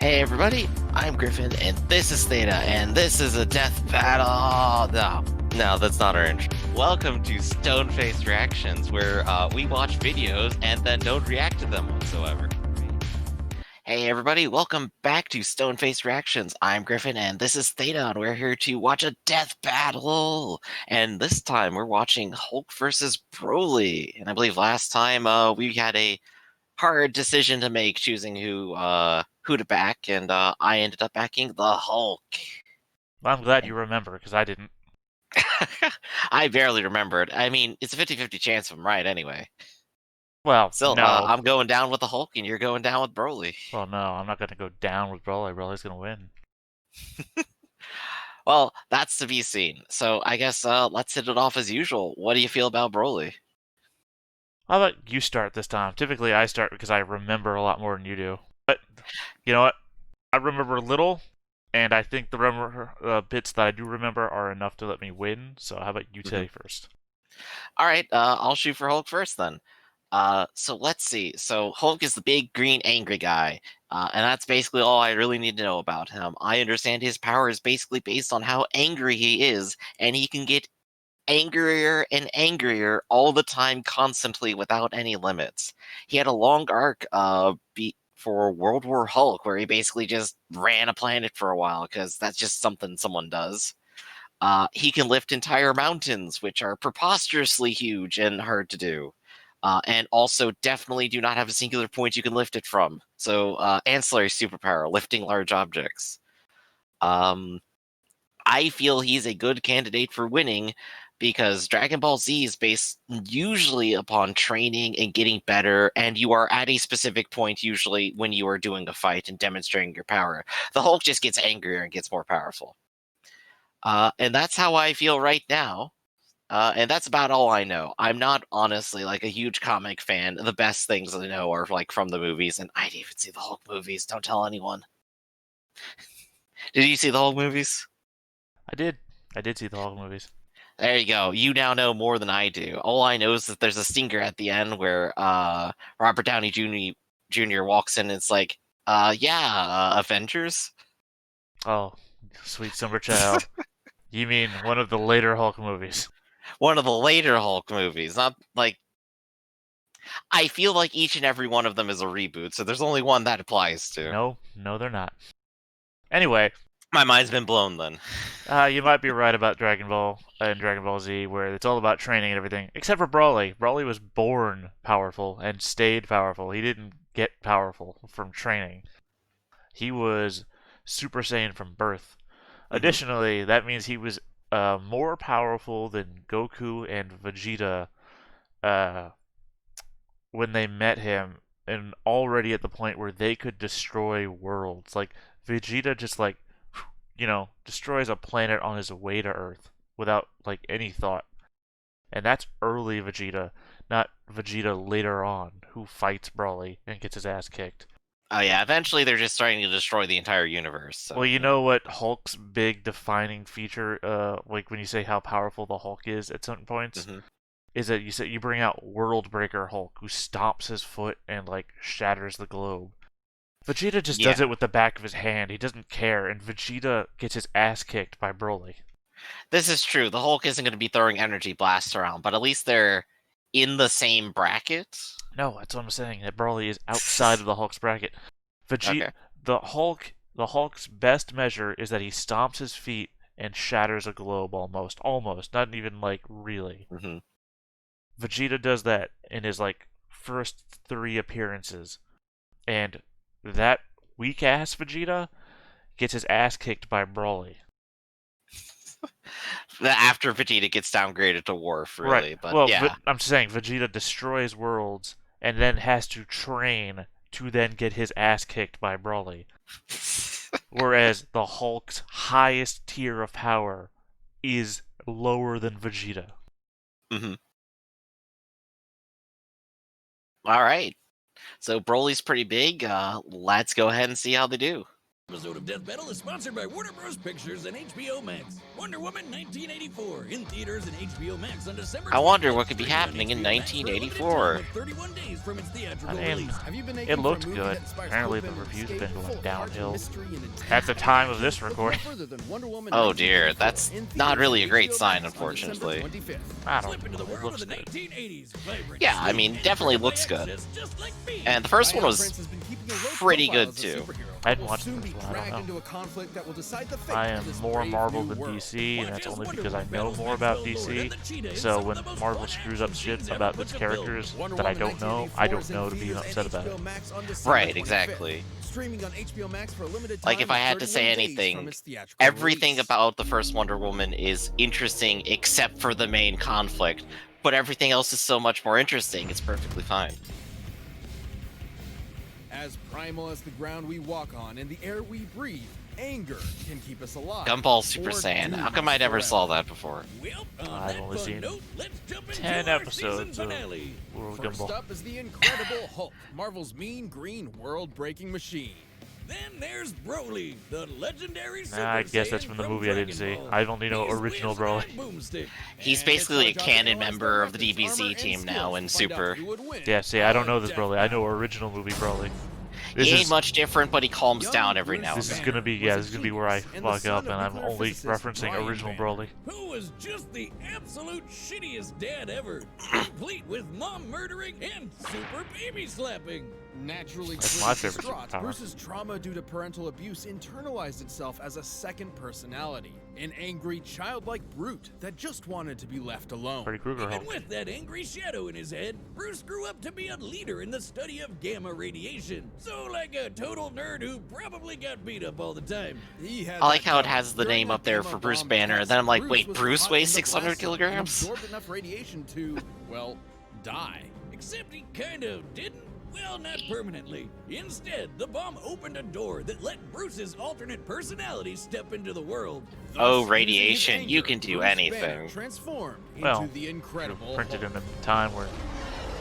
Hey everybody, I'm Griffin, and this is Theta, and this is a death battle. No, that's not our intro. Welcome to Stone-Faced Reactions, where we watch videos and then don't react to them whatsoever. Hey everybody, welcome back to Stone-Faced Reactions. I'm Griffin, and this is Theta, and we're here to watch a death battle. And this time we're watching Hulk versus Broly. And I believe last time we had a hard decision to make choosing who to back, and I ended up backing the Hulk. Well, I'm glad you remember, because I didn't. I barely remembered. I mean, it's a 50-50 chance if I'm right anyway. Well, Still, no. I'm going down with the Hulk, and you're going down with Broly. Well, no, I'm not going to go down with Broly. Broly's going to win. Well, that's to be seen. So I guess let's hit it off as usual. What do you feel about Broly? How about you start this time? Typically, I start because I remember a lot more than you do. But, you know what? I remember little, and I think the bits that I do remember are enough to let me win. So how about you Mhm. say first? All right, I'll shoot for Hulk first then. So let's see. So Hulk is the big green angry guy, and that's basically all I really need to know about him. I understand his power is basically based on how angry he is, and he can get angrier and angrier all the time, constantly, without any limits. He had a long arc, for World War Hulk, where he basically just ran a planet for a while because that's just something someone does. He can lift entire mountains, which are preposterously huge and hard to do. And also definitely do not have a singular point you can lift it from. So, ancillary superpower, lifting large objects. Um, I feel he's a good candidate for winning because Dragon Ball Z is based usually upon training and getting better, and you are at a specific point usually when you are doing a fight and demonstrating your power. The Hulk just gets angrier and gets more powerful. And that's how I feel right now. And that's about all I know. I'm not honestly like a huge comic fan. The best things I know are like from the movies, and I didn't even see the Hulk movies. Don't tell anyone. Did you see the Hulk movies? I did. I did see the Hulk movies. There you go. You now know more than I do. All I know is that there's a stinger at the end where Robert Downey Jr. walks in and it's like, yeah, Avengers? Oh, sweet summer child. You mean one of the later Hulk movies? One of the later Hulk movies. Not like I feel like each and every one of them is a reboot, so there's only one that applies to. No, no, they're not. Anyway, My mind's been blown then. you might be right about Dragon Ball and Dragon Ball Z, where it's all about training and everything, except for Brawly. Brawly was born powerful and stayed powerful. He didn't get powerful from training. He was Super Saiyan from birth. Hmm. Additionally, that means he was more powerful than Goku and Vegeta uh, when they met him, and already at the point where they could destroy worlds. Like, Vegeta just, like, destroys a planet on his way to Earth without like any thought. And that's early Vegeta, not Vegeta later on, who fights Brawly and gets his ass kicked. Oh yeah, eventually they're just starting to destroy the entire universe. Well, So you know what Hulk's big defining feature, like when you say how powerful the Hulk is at certain points, hmm is that you bring out World Breaker Hulk, who stomps his foot and like shatters the globe. Vegeta just does yeah, it with the back of his hand. He doesn't care, and Vegeta gets his ass kicked by Broly. this is true. The Hulk isn't going to be throwing energy blasts around, but at least they're in the same bracket. No, that's what I'm saying. That Broly is outside of the Hulk's bracket. Vegeta, Okay. the Hulk's best measure is that he stomps his feet and shatters a globe almost, not even like really. hmm Vegeta does that in his like first three appearances, and that weak ass Vegeta gets his ass kicked by Broly. After Vegeta gets downgraded to Worf, Right. really, but Well, yeah. I'm saying Vegeta destroys worlds and then has to train to then get his ass kicked by Broly. Whereas the Hulk's highest tier of power is lower than Vegeta. hmm All right. So Broly's pretty big. Let's go ahead and see how they do. Episode of Death Battle is sponsored by Warner Bros. Pictures and HBO Max. Wonder Woman 1984 in theaters and HBO Max on December. I wonder what could be happening in 1984. 31 days from its theatrical I mean, release. it looked good. Apparently the reviews have been going downhill at the time of this recording. Oh dear, that's not really a great sign, unfortunately. I don't know, it looks good. Yeah, I mean, definitely looks good. And the first one was pretty good too. I hadn't watched the first one, I don't know. I am more Marvel than DC, and that's only because I know more about DC. So when Marvel screws up shit about its characters that I don't know to be upset about it. Right, exactly. Like, if I had to say anything, everything about the first Wonder Woman is interesting except for the main conflict, but everything else is so much more interesting, it's perfectly fine. As primal as the ground we walk on and the air we breathe, anger can keep us alive. Gumball Super Saiyan. How come I never saw that before? I've only seen 10 episodes of World First Gumball. up is the Incredible Hulk, Marvel's mean green world-breaking machine. Then there's Broly, the legendary Super I guess that's Saiyan from the movie I didn't see. Dragon Ball. I only know He's original whizzing Broly. that boomstick. He's And basically a it's our job to canon analyze member of the weapons, armor, DBZ and team skills now to in find out Super. who would win. Yeah, see, I don't know this Death Broly. I know Battle. original movie Broly. He This ain't is much different, but he calms Young down every Bruce now and this is then. gonna be was a this is gonna be where I genius and the fuck son up, of and I'm nuclear only physicist referencing Brian original Banner. Broly. Who was just the absolute shittiest dad ever, complete with mom murdering and super baby slapping. Naturally That's my favorite distraught, superpower. Bruce's trauma due to parental abuse internalized itself as a second personality, an angry, childlike brute that just wanted to be left alone. Freddy Krueger Even Hulk. with that angry shadow in his head, Bruce grew up to be a leader in the study of gamma radiation. So like a total nerd who probably got beat up all the time. He had I like that how it gun. has the During name that up there gamma for Bruce bomb Banner, test, and then I'm like, wait, was Bruce caught weighs in the 600 blast zone and kilograms? absorbed enough radiation to, well, die. Except he kind of didn't. Well, not permanently. Instead, the bomb opened a door that let Bruce's alternate personality step into the world. Oh, Thus, radiation, using his you anger, can do Bruce Banner anything. transformed Well, into the Incredible Printed Hulk. in a time where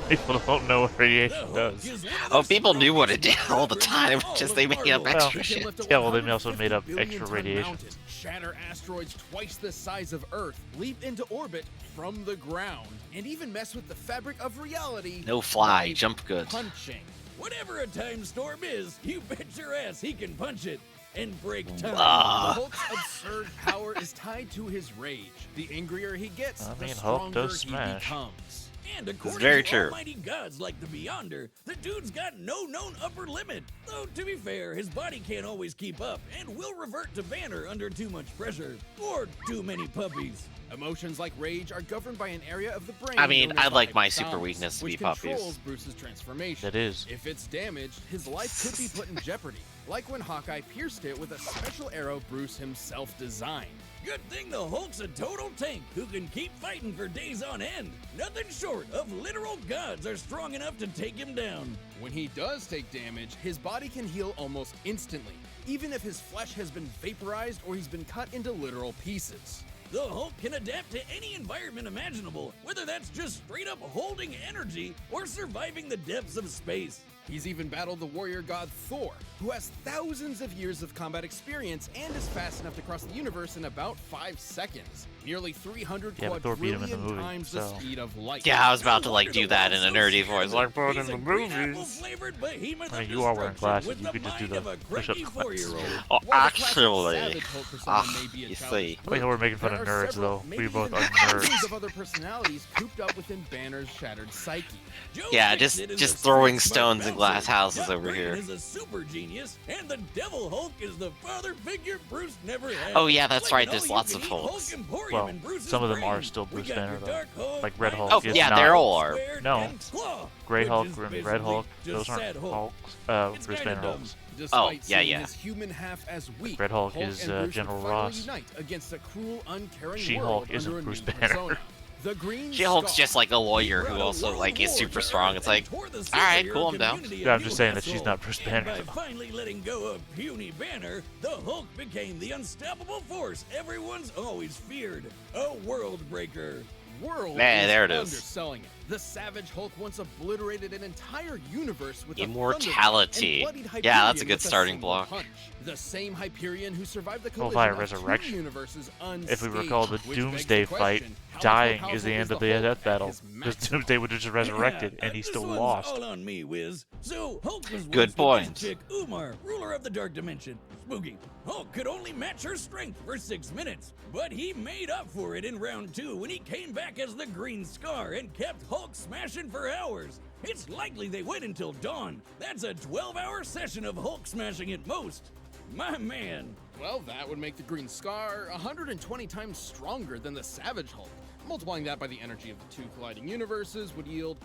people don't know what The radiation Hulk does. is one of Oh, the people knew what it did strongest all the weapons time, in all just of they made up Marvel. extra He can shit. lift a Yeah, well, they also 150 made up billion extra ton radiation. mountain, shatter asteroids twice the size of Earth, leap into orbit from the ground, and even mess with the fabric of reality. No fly, by jump good. punching. Whatever a time storm is, you bet your ass he can punch it and break time. The Ah. Hulk's absurd power is tied to his rage. The angrier he gets, I the mean, Hulk stronger does he smash. becomes. And according very to true. almighty gods like the Beyonder, the dude's got no known upper limit. Though, to be fair, his body can't always keep up and will revert to Banner under too much pressure. Or too many puppies. Emotions like rage are governed by an area of the brain. I mean, known as I'd like the my hypothalamus, super weakness to be which puppies. controls Bruce's transformation. That is. If it's damaged, his life could be put in jeopardy, like when Hawkeye pierced it with a special arrow Bruce himself designed. Good thing the Hulk's a total tank who can keep fighting for days on end. Nothing short of literal gods are strong enough to take him down. When he does take damage, his body can heal almost instantly, even if his flesh has been vaporized or he's been cut into literal pieces. The Hulk can adapt to any environment imaginable, whether that's just straight up holding energy or surviving the depths of space. He's even battled the warrior god Thor, who has thousands of years of combat experience and is fast enough to cross the universe in about 5 seconds. Nearly 300 Yeah, but Thor beat him in the quadrillion movie, times the so- speed of light. Yeah, I was about to No like wonder do the that in world's a so nerdy scared voice, of like him. but in He's the a green movies. apple-flavored behemoth I mean, of you are wearing destruction glasses. with You the could just do mind the of a push-up cranky class. 4-year-old. Oh, While the classic actually, Savage Hulk persona may be a you childish see. Wait, we're making fun there of are nerds, several, though. maybe We both even are thousands nerds. of other personalities cooped up within Banner's shattered psyche. Joe Yeah, fixed just it in just the throwing street stones smart in glass bouncer. houses Doc over Green here. is a super genius, and the Devil Hulk is the father figure Bruce never had. Oh, yeah, that's Like right, an there's lots of all-you-can-eat Hulks. Hulk Emporium Well, in Bruce's some of them brain. are still We Bruce got Banner, your though. Dark Hulk, Like Red Night Hulk Oh, is yeah, not. they're all are. Squared, No. and Claw, Grey which Hulk is and Red basically Hulk, just those aren't Sad Hulk. Hulks. It's Bruce kinda Banner dumb. Hulks. Despite yeah, seeing yeah. his human half as weak, Red Hulk Hulk is, and Bruce General would finally Ross. unite against a cruel, uncaring She-Hulk world isn't under a Bruce new Banner. persona. The Green She-Hulk's Scar. just like a lawyer Brought who a also world like is war super to strong. Earth It's and like, tore the alright, superhero cool, I'm down. community Yeah, a I'm just new saying that she's asshole. not Bruce Banner. And by finally letting go of puny Banner, the Hulk became the unstoppable force everyone's always feared. A world breaker. World Yeah, is there it is. underselling it. The Savage Hulk once obliterated an entire universe with Immortality. a thunderbolt and bloodied Yeah, that's a Hyperion good with starting single block. punch. The same Hyperion who survived the Well, collision via of two resurrection. universes unscathed. If we recall the Which begs Doomsday the fight, question, how much more dying is powerful the end is of the Hulk death at battle. his Because maximum? Doomsday would have just resurrected, and he this still one's lost. all on me, Wiz. So Hulk was Good once with point. this chick Umar, ruler of the Dark Dimension. Spooky. Hulk could only match her strength for 6 minutes, but he made up for it in round 2 when he came back as the Green Scar and kept Hulk smashing for hours. It's likely they went until dawn. That's a 12-hour session of Hulk smashing at most. My man. Well, that would make the Green Scar 120 times stronger than the Savage Hulk. Multiplying that by the energy of the two colliding universes would yield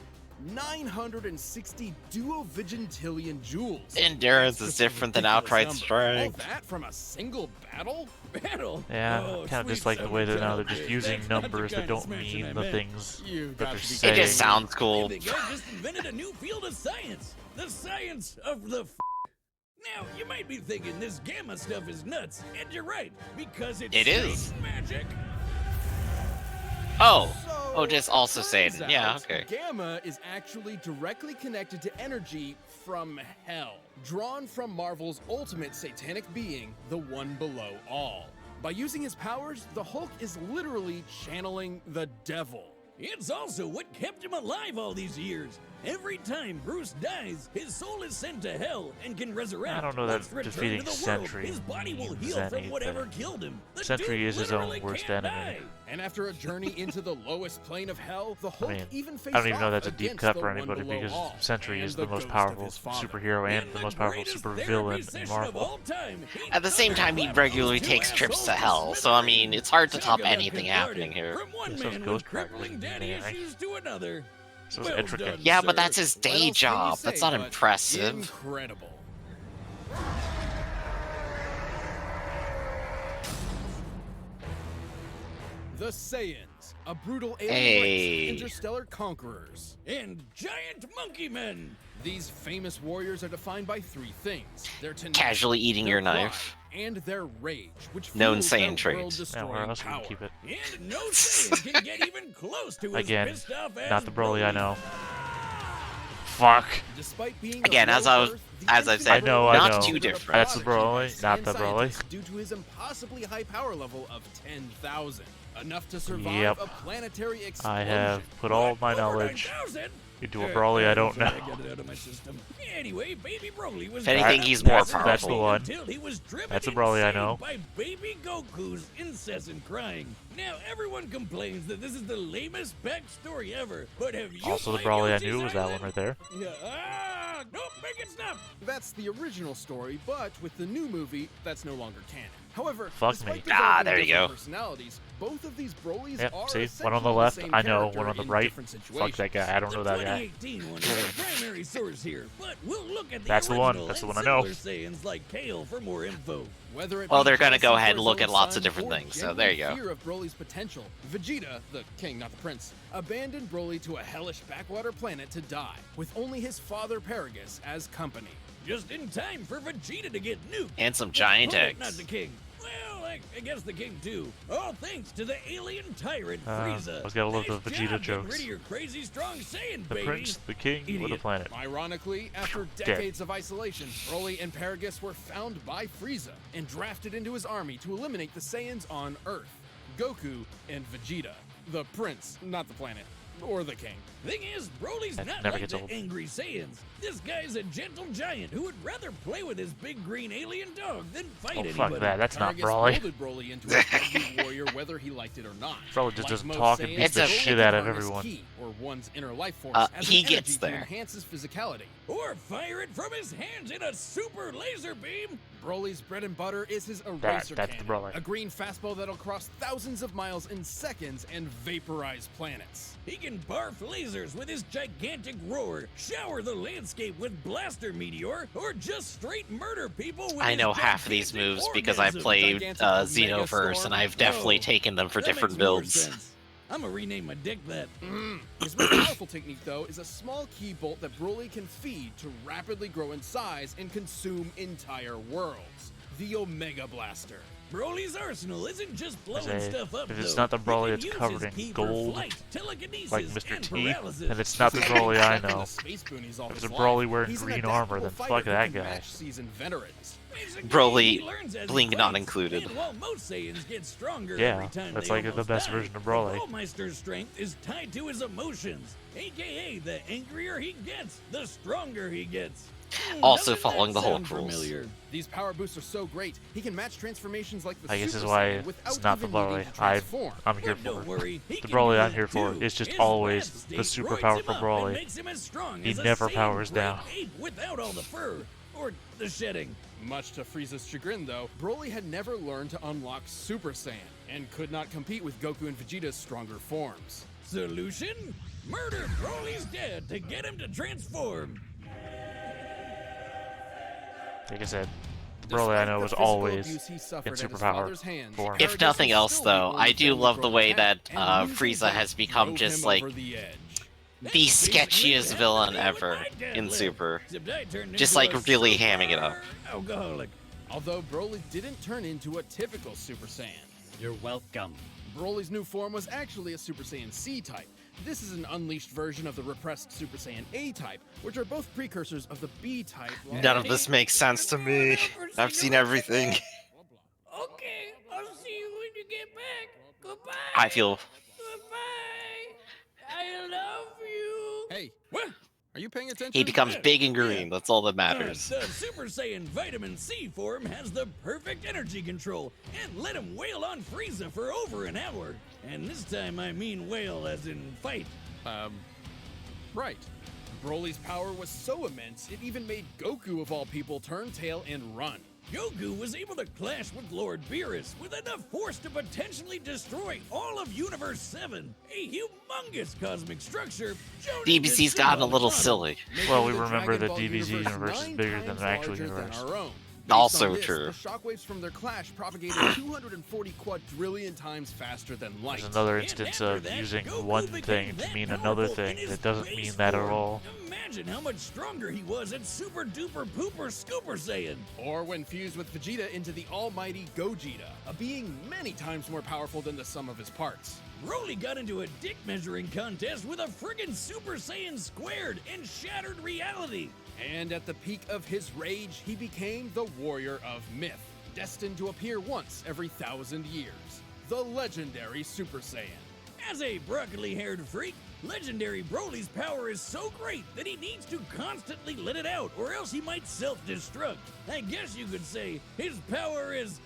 960 duovigintillion joules. Endurance That's is just a different than ridiculous outright number. strength. All that from a single battle? Battle. Yeah, Oh, kind of sweet just like the way that now they're summer just child. using That's not the numbers that kind of don't smashing I mean the meant. things You that got they're to be saying. It just sounds I cool. think I just invented a new field of science. The science of the Now, you might be thinking this gamma stuff is nuts, and you're right, because it's It is. magic. Oh, just also turns Satan. Yeah, out okay. Gamma is actually directly connected to energy from hell, drawn from Marvel's ultimate satanic being, the one below all. By using his powers, the Hulk is literally channeling the devil. It's also what kept him alive all these years. Every time Bruce dies, his soul is sent to hell and can resurrect. I don't know that Once returned defeating to the Sentry world, his body will means heal from whatever anything. killed him. The Sentry dude is his own literally worst can't enemy. die. And after a journey into the lowest plane of hell, the Hulk mean, even faced I don't even know off that's a deep against cut the for one anybody below because all, Sentry and is the most ghost of powerful his father. superhero and In the most powerful greatest supervillain therapy in session of Marvel. all time, he At the same time, he clapped regularly those two takes trips to assholes hell, so I mean, it's hard to Talk top about anything cathartic. happening here. From one Yeah, so man is with Ghost Rider. crippling daddy Yeah. issues to another. So is Well Intricate. done, Yeah, but sir. that's his What day else can you job. say That's not but impressive. Incredible. The Saiyans, a brutal alien Hey. race, interstellar conquerors. And giant monkey men. These famous warriors are defined by 3 things: their tenacity, Casually eating their your pride, knife. and their rage, which Known fuels Saiyan their traits. Now, world-destroying where else power. would we keep it? And no Saiyan can get even close to his Again, pissed off ass not the Broly I Broly. know. Fuck. Despite being Again, of as low I was- birth, the as I've infant said, Broly not was too considered a different. That's the prodigy Broly, by not the Saiyan Broly. scientists due to his impossibly high power level of 10,000, enough to survive Yep. a planetary explosion. I have put all my Over knowledge 9,000? into a Broly I don't sorry, know. I got it out of my system. Anyway, baby Broly was If anything, trapped he's more in That's the powerful. one. until he was driven That's the Broly I insane know. by baby Goku's incessant crying. Now everyone complains that this is the lamest backstory ever, but have you Also, the played Broly I Yoshi's knew was that one Island? right there. Yeah, nope, make it stop. That's the original story, but with the new movie, that's no longer canon. However, Fuck despite me. developing There you different go. Personalities, both of these Broly's Yep, are see? One on the essentially left, same I know. character One on the in right, different fuck situations. that guy. I don't The know that guy. 2018 one is the primary source here, but we'll look at the That's the one. original That's the and one I know. similar Saiyans like Kale for more info. Whether it Well, be they're gonna go jealousy ahead for and his look own at lots of son different or things, so there you genuine go. Fear of Broly's potential, Vegeta, the king, not the prince, abandoned Broly to a hellish backwater planet to die, with only his father Paragus as company. Just in time for Vegeta to get nuked. And some giant Oh, eggs. Not the king. Well, I guess the king too. All thanks to the alien tyrant I Frieza. was gonna love the Nice Vegeta job getting jokes. rid of your crazy strong Saiyan, The baby. prince, the king, or the Idiot. planet. Ironically, after decades of isolation, Broly and Paragus were found by Frieza and drafted into his army to eliminate the Saiyans on Earth, Goku and Vegeta, the prince, not the planet, or the king. Thing is, Broly's That not never like gets the old. angry Saiyans. This guy's a gentle giant who would rather play with his big green alien dog than fight Oh, anybody. fuck that. That's not Paragus Broly. molded Broly into a deadly warrior whether he liked it or not. Broly just Like doesn't most talk and Saiyans, beats the Broly shit can out of harness everyone. Ki, or one's inner life force, as he an gets energy there. to enhance his physicality. Or fire it from his hands in a super laser beam. Broly's bread and butter is his eraser That's the cannon, Broly. a green fastball that'll cross thousands of miles in seconds and vaporize planets. He can barf lasers with his gigantic roar, shower the landscape with blaster meteor, or just straight murder people with I his know half of these gigantic moves because I've orgasm. played Gigantic Xenoverse, and Megastorm. I've definitely Oh, taken them for That different makes more builds. sense. I'm gonna rename my dick that. His most powerful technique, though, is a small key bolt that Broly can feed to rapidly grow in size and consume entire worlds. The Omega Blaster. Broly's arsenal isn't just blowing stuff up, if it's though. not the Broly He that's can covered use his in ki for gold, flight, telekinesis, like Mr. and T, paralysis. then it's not the Broly I know. The Space Boonies all If it's his a Broly life, wearing he's an green armor, then adaptable fuck fighter that who can guy. match seasoned veterans. Basically, Broly, he learns as he blink not fights, included. And while most Saiyans get stronger Yeah, every time that's they like the almost best die, version of Broly. The Ballmeister's strength is tied to his emotions, aka the angrier he gets, the stronger he gets. Also Doesn't following that the Hulk sound rules. familiar? These power boosts are so great, he can match transformations like the I guess Super is why Saiyan it's without not the even needing Broly to transform. I'm here But don't for. worry, he The can Broly do I'm that here for too. is just His always last the state super roids powerful him up Broly. and makes him as strong He as a never Saiyan powers grade down. 8 without all the fur or the shedding. Much to Frieza's chagrin, though, Broly had never learned to unlock Super Saiyan and could not compete with Goku and Vegeta's stronger forms. Solution? Murder Broly's dad to get him to transform. Like I said, Broly Despite I know the was physical always abuse he suffered in at his superpower father's hands, form. If nothing Arrogance will else, still though, be I the do family love the Broly way had, that and losing Frieza that has become drove just him like over the edge. the sketchiest villain ever in Super. Just like really hamming it up. Alcoholic. Although Broly didn't turn into a typical Super Saiyan. You're welcome. Broly's new form was actually a Super Saiyan C type. This is an unleashed version of the repressed Super Saiyan A type, which are both precursors of the B type. None of this makes sense to me. I've seen everything. Okay, I'll see you when you get back. Goodbye. I feel Goodbye. I love you. Hey, What? are you paying attention? he becomes big and green. That's all that matters. The Super Saiyan Vitamin C form has the perfect energy control and let him wail on Frieza for over an hour. And this time I mean wail as in fight. Right. Broly's power was so immense, it even made Goku of all people turn tail and run. Goku was able to clash with Lord Beerus with enough force to potentially destroy all of Universe 7, a humongous cosmic structure. DBC's gotten a little silly. making Well, we the remember Dragon that Ball DBZ universe is 9 bigger than times the actual larger than universe. our own. Also Based on true. This, the shockwaves from their clash propagated 240 quadrillion times faster than light. There's another And instance after of that, using Goku one became thing to that mean another powerful in thing his that doesn't base mean that at form. all. Imagine how much stronger he was at Super Duper Pooper Scooper Saiyan. Or when fused with Vegeta into the almighty Gogeta, a being many times more powerful than the sum of his parts. Broly got into a dick measuring contest with a friggin' Super Saiyan squared and shattered reality. And at the peak of his rage, he became the Warrior of Myth, destined to appear once every 1,000 years. The legendary Super Saiyan. As a broccoli-haired freak, legendary Broly's power is so great that he needs to constantly let it out, or else he might self-destruct. I guess you could say his power is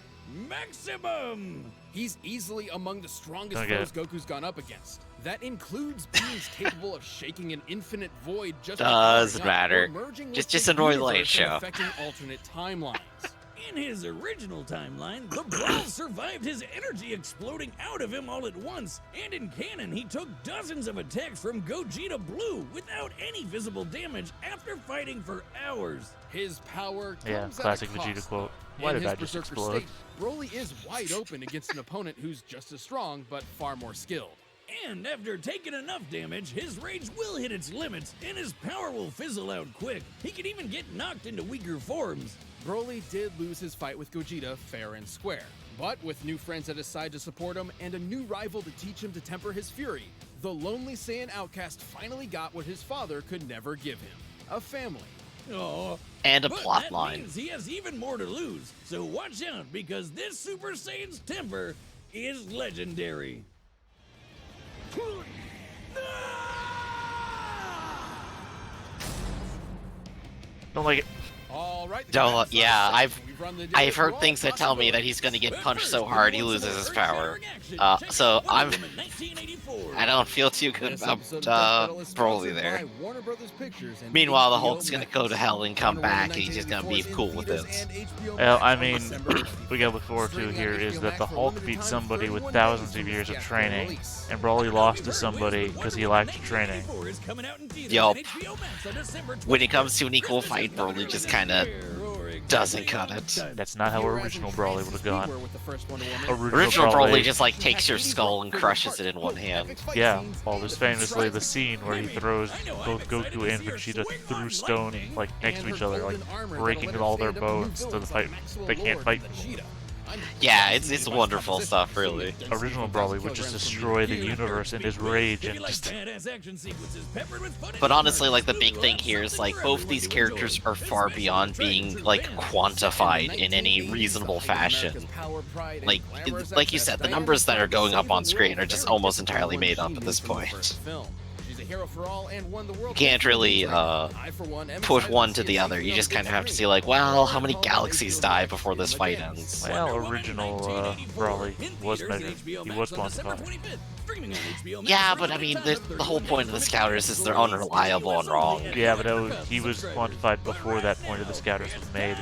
maximum. He's easily among the strongest Okay. foes Goku's gone up against. That includes beings capable of shaking an infinite void just Doesn't by powering up, matter. or merging Just with the annoy the light universe and show. affecting alternate timelines. In his original timeline, the Brawl survived his energy exploding out of him all at once, and in canon, he took dozens of attacks from Gogeta Blue without any visible damage after fighting for hours. His power Yeah, comes classic at a cost, Vegeta quote. though. Why In did his I just Berserker explode? state, Broly is wide open against an opponent who's just as strong, but far more skilled. And after taking enough damage, his rage will hit its limits, and his power will fizzle out quick. He can even get knocked into weaker forms. Broly did lose his fight with Gogeta fair and square, but with new friends at his side to support him and a new rival to teach him to temper his fury, the lonely Saiyan outcast finally got what his father could never give him: a family. Oh, And a but plot that line. means he has even more to lose. So watch out, because this Super Saiyan's temper is legendary. Don't like it. All right. Don't- yeah, I've heard Brawl things that tell me that he's gonna get punched so hard he loses his power. So I don't feel too good about Broly there. Meanwhile, the Hulk's gonna go to hell and come back, and he's just gonna be cool with it. Well, I mean, we gotta look forward to here is that the Hulk beat somebody with thousands of years of training, and Broly lost to somebody because he lacked training. Yup. When it comes to an equal fight, Broly just kinda doesn't cut it. That's not how original Broly would have gone. Original Broly just like takes your skull and crushes it in one hand. Yeah, well, there's famously the scene where he throws both Goku and Vegeta through stone, like next to each other, like breaking all their bones to the fight. They can't fight. Yeah, it's wonderful stuff, really. Original Brawley would just destroy the universe in his rage and just... But honestly, like, the big thing here is, like, both these characters are far beyond being, like, quantified in any reasonable fashion. Like you said, the numbers that are going up on screen are just almost entirely made up at this point. You can't really put one to the other. You just kind of have to see, like, well, how many galaxies die before this fight ends? Well, original Brawley was measured. He was quantified. Yeah, but I mean, the whole point of the scouters is they're unreliable and wrong. Yeah, but he was quantified before that point of the scouters was made.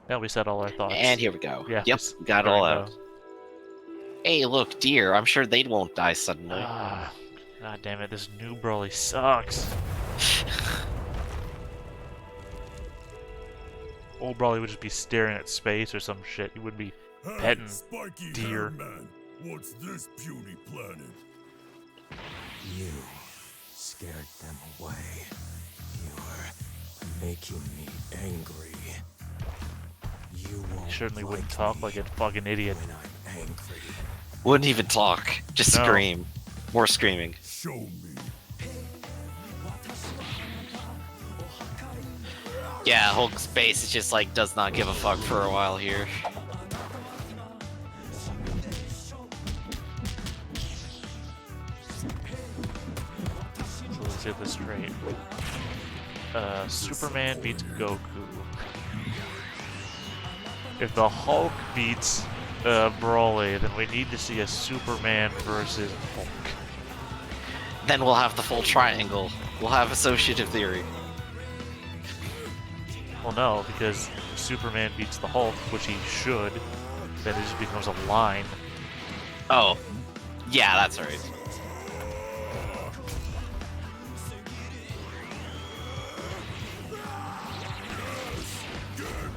Now we said all our thoughts. And here we go. Yeah, yep, got it all out. Hey, look, deer. I'm sure they won't die suddenly. God damn it, this new Brawley sucks. Old Brawley would just be staring at space or some shit. He wouldn't be petting deer. Man, what's this puny planet? You scared them away. You were making me angry. You won't He certainly like wouldn't talk me like a fucking idiot. when I'm angry. Wouldn't even talk. Just No. scream. More screaming. Show me. Yeah, Hulk's base is just like does not give a fuck for a while here. So let's get this straight. Superman beats Goku. If the Hulk beats Brawley, then we need to see a Superman versus Hulk. Then we'll have the full triangle. We'll have associative theory. Well, no, because Superman beats the Hulk, which he should. Then it just becomes a line. Oh, yeah, that's right.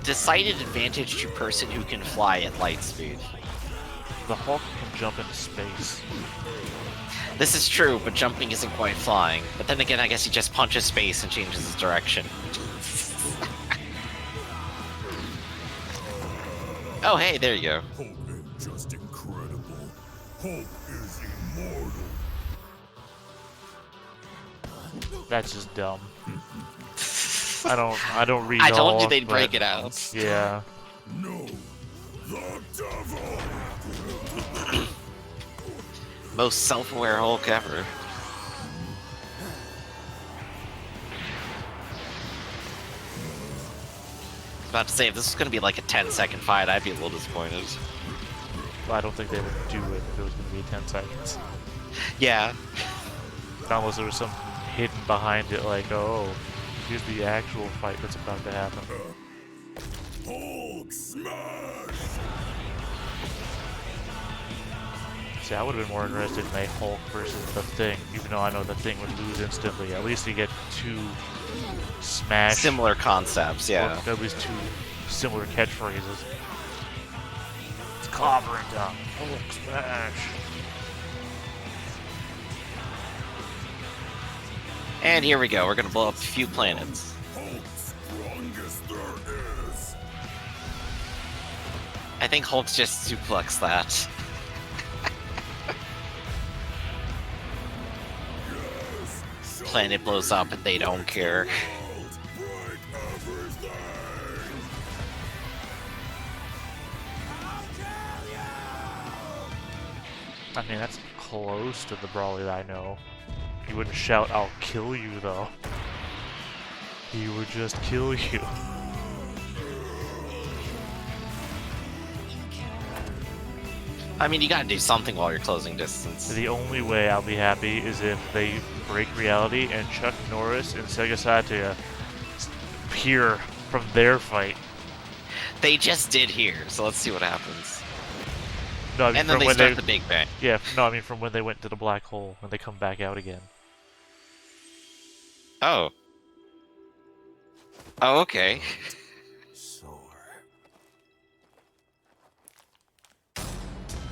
Decided advantage to person who can fly at light speed. The Hulk can jump into space. This is true, but jumping isn't quite flying. But then again, I guess he just punches space and changes his direction. Oh, hey, there you go. Hulk ain't just incredible. Hulk is immortal. That's just dumb. I don't read. I told you Hulk, they'd but- break it out. Yeah. No, the devil. Most self-aware Hulk ever. About to say, if this was gonna be like a 10-second fight, I'd be a little disappointed. Well, I don't think they would do it if it was going to be 10 seconds. Yeah. Unless there was something hidden behind it, like, oh, here's the actual fight that's about to happen. Hulk smash. See, I would have been more interested in a Hulk versus the Thing, even though I know the Thing would lose instantly. At least you get two smash. Similar concepts, yeah. Or at least two similar catchphrases. It's clobbering down. Hulk smash. And here we go, we're gonna blow up a few planets. Hulk's strongest there is. I think Hulk's just suplex that. Planet blows up and they don't care. Break everything. I mean, that's close to the Brawley that I know. He wouldn't shout, "I'll kill you," though. He would just kill you. I mean, you gotta do something while you're closing distance. The only way I'll be happy is if they break reality and Chuck Norris and Sega Satya appear from their fight. They just did here, so let's see what happens. No, I mean, And then from they when start the Big Bang. Yeah, no, I mean from when they went to the black hole and they come back out again. Oh. Oh, okay. Sore.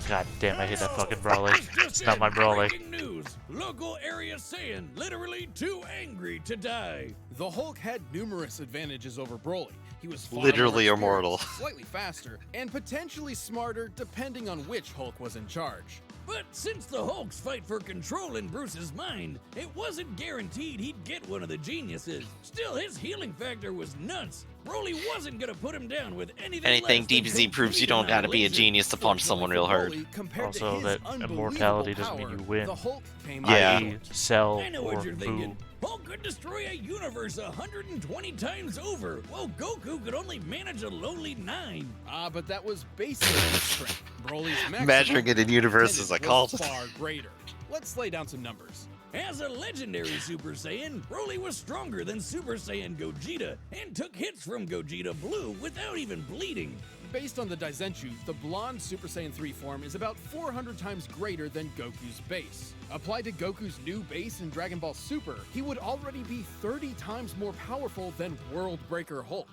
God damn, I hate that fucking Brawly. This just It's not my in, Brawly. breaking news. Local area Saiyan literally too angry to die. The Hulk had numerous advantages over Broly. He was far Literally more immortal. experienced, slightly faster, and potentially smarter depending on which Hulk was in charge. But since the Hulk's fight for control in Bruce's mind, it wasn't guaranteed he'd get one of the geniuses. Still, his healing factor was nuts. Broly wasn't gonna put him down with anything Anything less than DBZ proves you don't complete gotta be a annihilation. genius to punch someone real hard. Broly, compared to Also, his that unbelievable immortality doesn't mean power, you win. The Hulk came Yeah. I.e. Cell I know or what you're Boo. thinking. Hulk could destroy a universe 120 times over, while Goku could only manage a lowly 9. But that was basic strength. Broly's maximum Measuring it in universes, I was called it. far greater. Let's lay down some numbers. As a legendary Super Saiyan, Broly was stronger than Super Saiyan Gogeta and took hits from Gogeta Blue without even bleeding. Based on the Daizenshuu, the blonde Super Saiyan 3 form is about 400 times greater than Goku's base. Applied to Goku's new base in Dragon Ball Super, he would already be 30 times more powerful than World Breaker Hulk.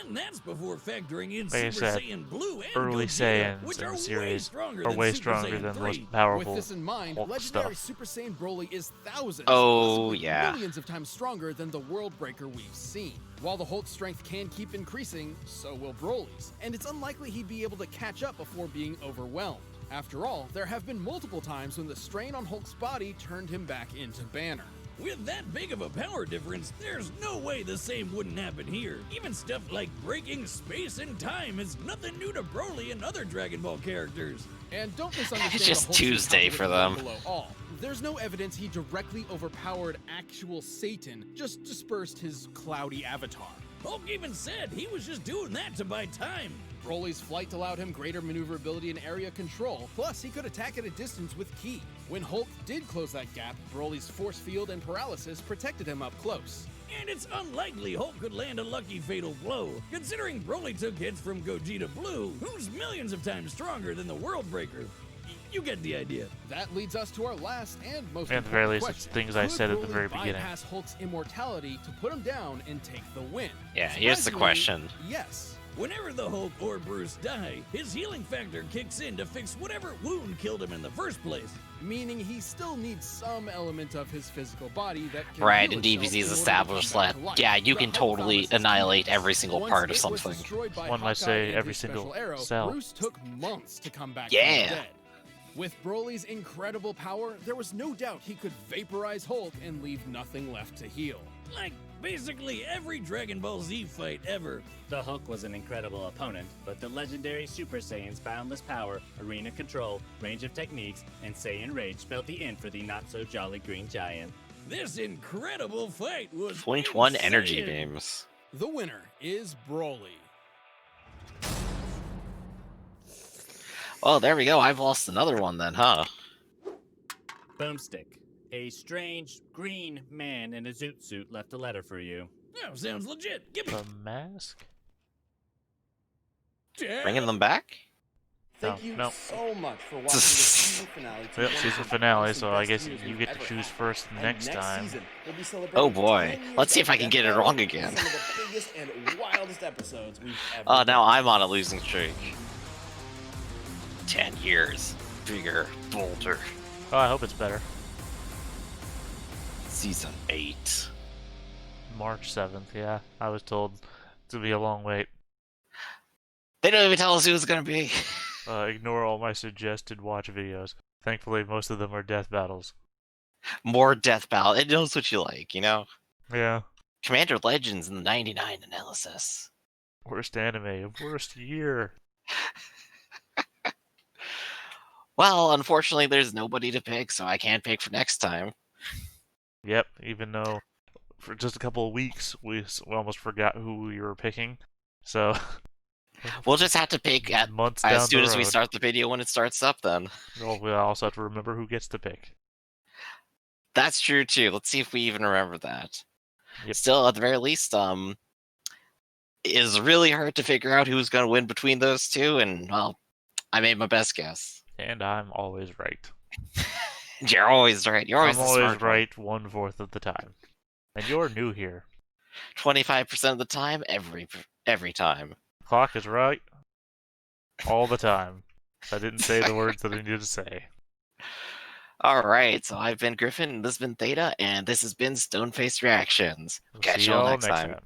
And that's before factoring in Like I Super said, Saiyan Blue and early Gogeta, Saiyans which in are the way series stronger are than way Super stronger Saiyan than the 3. most powerful With this in mind, Hulk legendary stuff. Super Saiyan Broly is thousands, Oh, possibly yeah. millions of times stronger than the World Breaker we've seen. While the Hulk's strength can keep increasing, so will Broly's, and it's unlikely he'd be able to catch up before being overwhelmed. After all, there have been multiple times when the strain on Hulk's body turned him back into Banner. With that big of a power difference, there's no way the same wouldn't happen here. Even stuff like breaking space and time is nothing new to Broly and other Dragon Ball characters. And don't misunderstand It's the just Hulk's Tuesday power for with them. one below all. There's no evidence he directly overpowered actual Satan, just dispersed his cloudy avatar. Hulk even said he was just doing that to buy time. Broly's flight allowed him greater maneuverability and area control, plus he could attack at a distance with ki. When Hulk did close that gap, Broly's force field and paralysis protected him up close. And it's unlikely Hulk could land a lucky fatal blow, considering Broly took hits from Gogeta Blue, who's millions of times stronger than the World Breaker. You get the idea. That leads us to our last and most At the very important least, it's question. things I Could said at the Broly very beginning. bypass Hulk's immortality to put him down and take the win? Yeah, here's the Surprisingly, question. Yes. Whenever the Hulk or Bruce die, his healing factor kicks in to fix whatever wound killed him in the first place. Meaning he still needs some element of his physical body that can Right, heal and itself DBZ's in order to established come back that, to life. yeah, you The can Hulk totally promise is annihilate key. every single Once part of it was something. destroyed by One might Hawkeye say and every his single special arrow, cell. Bruce took months to come back Yeah. from the dead. With Broly's incredible power, there was no doubt he could vaporize Hulk and leave nothing left to heal. Like, basically every Dragon Ball Z fight ever. The Hulk was an incredible opponent, but the legendary Super Saiyan's boundless power, arena control, range of techniques, and Saiyan rage spelled the end for the not-so-jolly Green Giant. This incredible fight was 0.1 energy insane. beams. The winner is Broly. Oh, there we go. I've lost another one then, huh? Boomstick. A strange green man in a zoot suit left a letter for you. Oh, sounds legit. Give me The mask? Bringing them back? Thank you no. so much for watching the season finale. to Yep, one of season the finale, best so I and guess best seasons you get we've to ever choose had. first And next time. season, we'll be celebrating Oh boy. 10 years Let's see if of I can get it Death wrong Note again. with some of the biggest and wildest episodes we've ever Oh, now done. I'm on a losing streak. 10 years. Bigger, bolder. Oh, I hope it's better. Season 8. March 7th, yeah. I was told to be a long wait. They don't even tell us who it's gonna be. Ignore all my suggested watch videos. Thankfully, most of them are death battles. More death battle. It knows what you like, you know? Yeah. Commander Legends in the 99 analysis. Worst anime, worst year. Well, unfortunately, there's nobody to pick, so I can't pick for next time. Yep, even though for just a couple of weeks we almost forgot who we were picking. So, We'll just have to pick at months down as soon the as we road. start the video when it starts up then. Well, we also have to remember who gets to pick. That's true too. Let's see if we even remember that. Yep. Still, at the very least, it is really hard to figure out who's going to win between those two, and, well, I made my best guess. And I'm always right. You're always right. You're always I'm the always smart one. right 1/4 of the time. And you're new here. 25% of the time, every time. Clock is right all the time. I didn't say the words that I needed to say. All right, so I've been Griffin, this has been Theta, and this has been Stoneface Reactions. We'll Catch see you all y'all next next time. time.